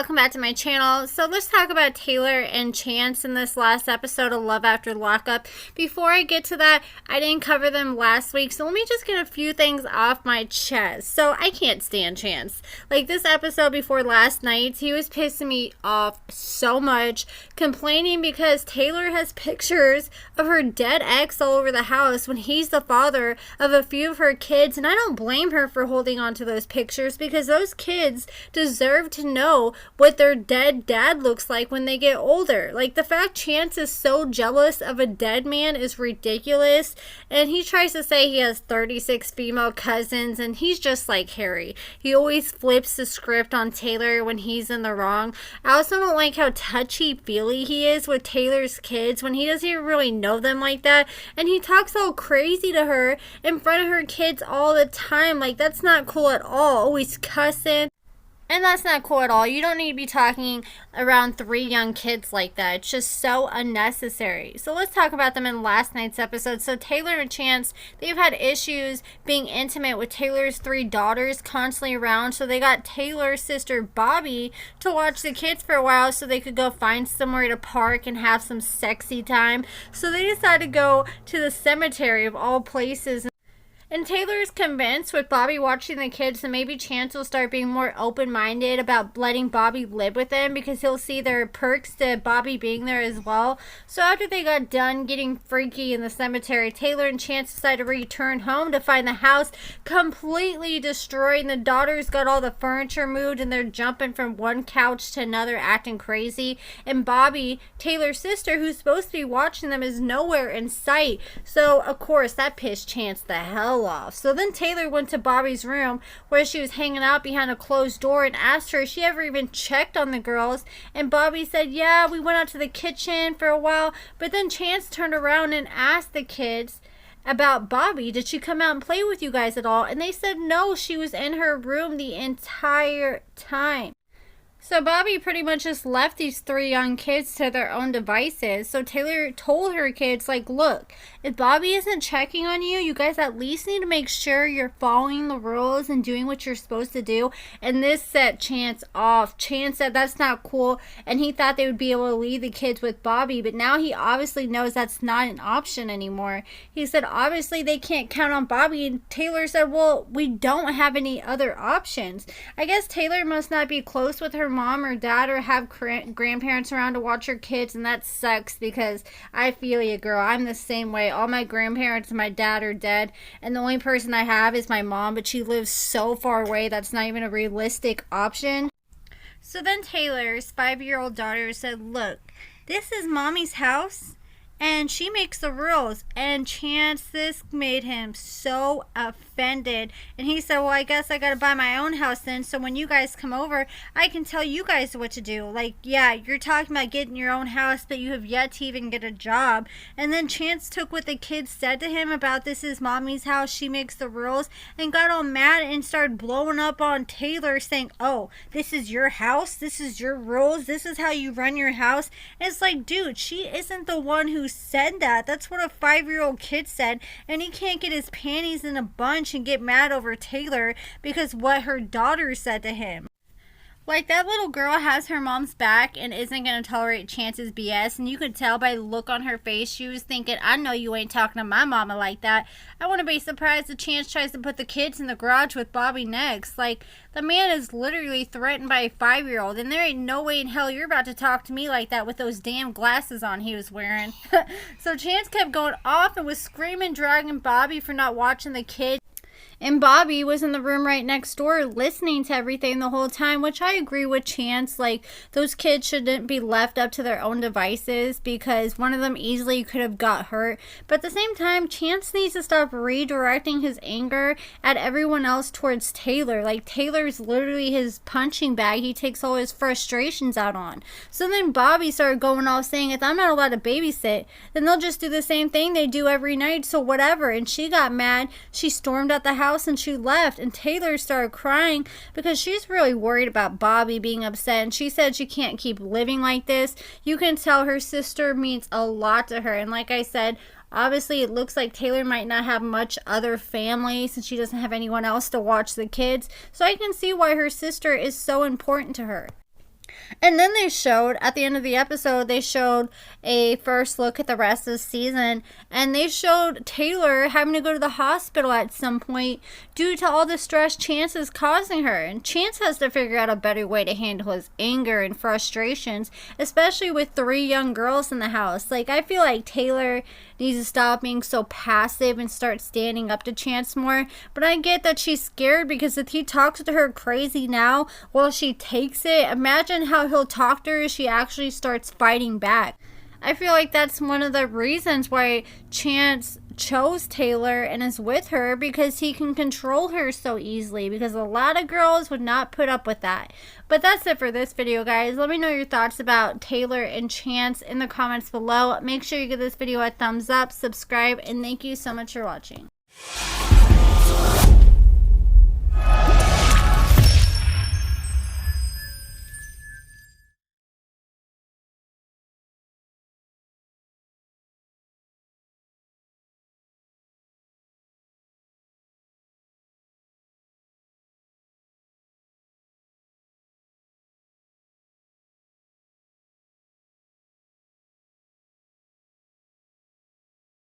welcome back to my channel. So let's talk about Tayler and Chance in this last episode of Love After Lockup. Before I get to that, I didn't cover them last week, so let me just get a few things off my chest. So I can't stand Chance. Like this episode before last night's, he was pissing me off so much, complaining because Tayler has pictures of her dead ex all over the house when he's the father of a few of her kids, and I don't blame her for holding on to those pictures because those kids deserve to know what their dead dad looks like when they get older. Like the fact Chance is so jealous of a dead man is ridiculous, and he tries to say he has 36 female cousins and he's just like Harry. He always flips the script on Tayler when he's in the wrong. I also don't like how touchy-feely he is with Taylor's kids when he doesn't even really know them like that, and he talks all crazy to her in front of her kids all the time. Like that's not cool at all. Always cussing. And that's not cool at all. You don't need to be talking around 3 young kids like that. It's just so unnecessary. So let's talk about them in last night's episode. So Tayler and Chance, they've had issues being intimate with Taylor's 3 daughters constantly around. So they got Taylor's sister Bobby to watch the kids for a while so they could go find somewhere to park and have some sexy time. So they decided to go to the cemetery of all places. And Tayler is convinced with Bobby watching the kids that maybe Chance will start being more open-minded about letting Bobby live with them because he'll see there are perks to Bobby being there as well. So after they got done getting freaky in the cemetery, Tayler and Chance decided to return home to find the house completely destroyed. And the daughters got all the furniture moved and they're jumping from one couch to another acting crazy. And Bobby, Taylor's sister, who's supposed to be watching them, is nowhere in sight. So of course that pissed Chance the hell off. So then Tayler went to Bobby's room where she was hanging out behind a closed door and asked her if she ever even checked on the girls, and Bobby said, yeah, we went out to the kitchen for a while. But then Chance turned around and asked the kids about Bobby, did she come out and play with you guys at all? And they said no, she was in her room the entire time. So Bobby pretty much just left these 3 young kids to their own devices. So Tayler told her kids, like, look, if Bobby isn't checking on you, you guys at least need to make sure you're following the rules and doing what you're supposed to do. And this set Chance off. Chance said that's not cool, and he thought they would be able to leave the kids with Bobby, but now he obviously knows that's not an option anymore. He said obviously they can't count on Bobby, and Tayler said, well, we don't have any other options. I guess Tayler must not be close with her mom or dad or have grandparents around to watch her kids, and that sucks because I feel you, girl. I'm the same way. All my grandparents and my dad are dead, and the only person I have is my mom, but she lives so far away that's not even a realistic option. So then Taylor's 5-year-old daughter said, look, this is mommy's house and she makes the rules. And Chance, this made him so offended. And he said, well, I guess I gotta buy my own house then, so when you guys come over, I can tell you guys what to do. Like, yeah, you're talking about getting your own house, but you have yet to even get a job. And then Chance took what the kids said to him about this is mommy's house, she makes the rules, and got all mad and started blowing up on Tayler, saying, oh, this is your house, this is your rules, this is how you run your house. And it's like, dude, she isn't the one who said that. That's what a 5-year-old kid said, and he can't get his panties in a bunch and get mad over Tayler because what her daughter said to him. Like, that little girl has her mom's back and isn't going to tolerate Chance's BS, and you could tell by the look on her face she was thinking, I know you ain't talking to my mama like that. I wouldn't be surprised if Chance tries to put the kids in the garage with Bobby next. Like, the man is literally threatened by a 5-year-old, and there ain't no way in hell you're about to talk to me like that with those damn glasses on he was wearing. So Chance kept going off and was screaming, dragging Bobby for not watching the kids. And Bobby was in the room right next door listening to everything the whole time, which I agree with Chance. Like, those kids shouldn't be left up to their own devices because one of them easily could have got hurt. But at the same time, Chance needs to stop redirecting his anger at everyone else towards Tayler. Like, Taylor's literally his punching bag. He takes all his frustrations out on. So then Bobby started going off saying, if I'm not allowed to babysit, then they'll just do the same thing they do every night, so whatever. And she got mad. She stormed out the house and she left, and Tayler started crying because she's really worried about Bobby being upset, and she said she can't keep living like this. You can tell her sister means a lot to her, and like I said, obviously it looks like Tayler might not have much other family since she doesn't have anyone else to watch the kids, so I can see why her sister is so important to her. And then they showed, at the end of the episode, they showed a first look at the rest of the season. And they showed Tayler having to go to the hospital at some point due to all the stress Chance is causing her. And Chance has to figure out a better way to handle his anger and frustrations, especially with 3 young girls in the house. Like, I feel like Tayler needs to stop being so passive and start standing up to Chance more. But I get that she's scared, because if he talks to her crazy now while she takes it, imagine how he'll talk to her if she actually starts fighting back. I feel like that's one of the reasons why Chance chose Tayler and is with her, because he can control her so easily, because a lot of girls would not put up with that. But that's it for this video, guys. Let me know your thoughts about Tayler and Chance in the comments below. Make sure you give this video a thumbs up, subscribe, and thank you so much for watching.